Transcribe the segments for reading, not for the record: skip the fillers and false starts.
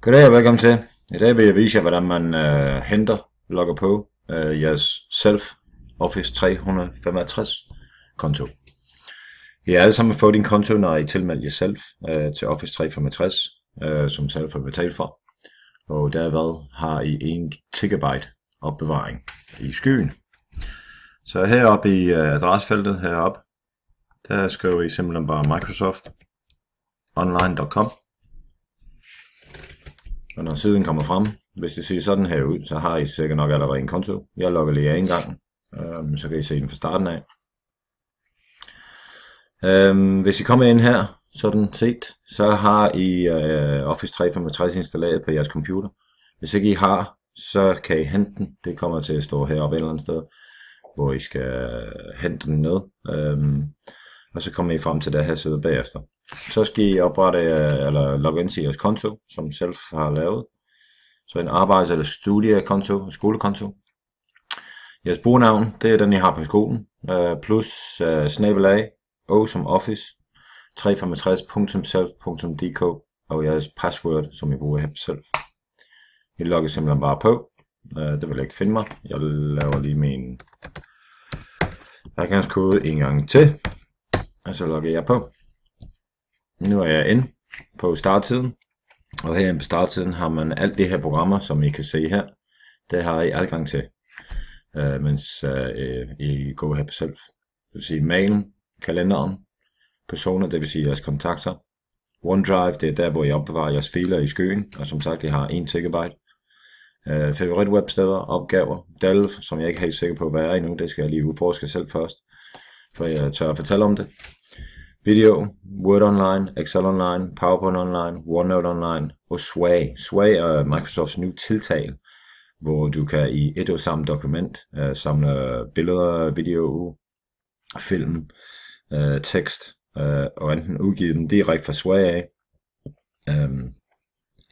Goddag og velkommen til. I dag vil jeg vise jer, hvordan man logger på jeres Office 365 konto. I har alle sammen fået din konto, når I tilmelder jer selv til Office 365, som selv får betalt for. Og derved har I 1 GB opbevaring i skyen. Så heroppe i adressefeltet heroppe, der skriver I simpelthen bare microsoftonline.com. Og når siden kommer frem, hvis det ser sådan her ud, så har I sikkert nok allerede en konto. Jeg logger lige af en gang, så kan I se den fra starten af. Hvis I kommer ind her, sådan set, så har I Office 365 installeret på jeres computer. Hvis ikke I har, så kan I hente den. Det kommer til at stå heroppe et eller andet sted, hvor I skal hente den ned. Og så kommer I frem til det her side bagefter. Så skal I oprette eller logge ind til jeres konto, som selv har lavet. Så en arbejds- eller studiekonto, skolekonto. Jeres brugnavn, det er den I har på skolen, plus /, O som Office, 365.self.dk og jeres password, som I bruger her på selv. I logger simpelthen bare på. Det vil jeg ikke finde mig. Jeg laver lige min adgangskode en gang til, og så logger jeg på. Nu er jeg inde på startsiden, og her på startsiden har man alt det her programmer, som I kan se her. Det har I adgang til, mens I går her på selv. Det vil sige mailen, kalenderen, personer, det vil sige jeres kontakter. OneDrive, det er der, hvor I opbevarer jeres filer i skyen, og som sagt, I har 1 GB. Favorit websteder, opgaver, Delve, som jeg ikke er helt sikker på, hvad er endnu, det skal jeg lige udforske selv først, for jeg tør at fortælle om det. Video, Word Online, Excel Online, PowerPoint Online, OneNote Online og Sway. Sway er Microsofts nye tiltag, hvor du kan i et og samme dokument samle billeder, video, film, tekst, og enten udgive dem direkte fra Sway af,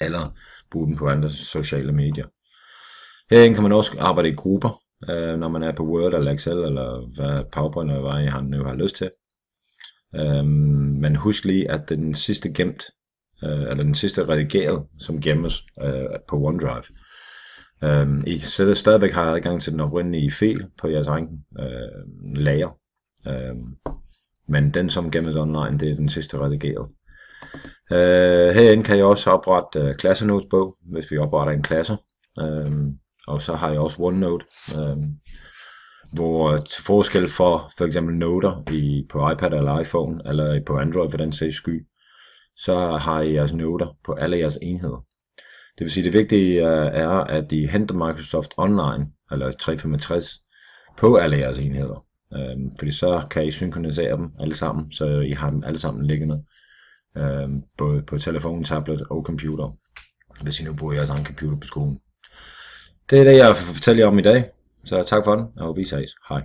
eller bruge dem på andre sociale medier. Herinde kan man også arbejde i grupper, når man er på Word eller Excel, eller hvad PowerPoint eller hvad I nu har lyst til. Men husk lige, at den sidste gemt, eller den sidste redigeret, som gemmes på OneDrive. I stadigvæk har adgang til den oprindelige fil på jeres egen lager. Men den, som gemmes online, det er den sidste redigeret. Herinde kan jeg også oprette klassenotesbog, hvis vi opretter en klasse. Og så har jeg også OneNote, hvor til forskel for eksempel noter på iPad eller iPhone, eller på Android for den sags skyld, så har I jeres noter på alle jeres enheder. Det vil sige, det vigtige er, at I henter Microsoft Online, eller 365, på alle jeres enheder. Fordi så kan I synkronisere dem alle sammen, så I har dem alle sammen liggende, både på telefon, tablet og computer, hvis I nu bruger jeres egen computer på skolen. Det er det, jeg vil fortælle jer om i dag. Så tak for den, og vi ses. Hej.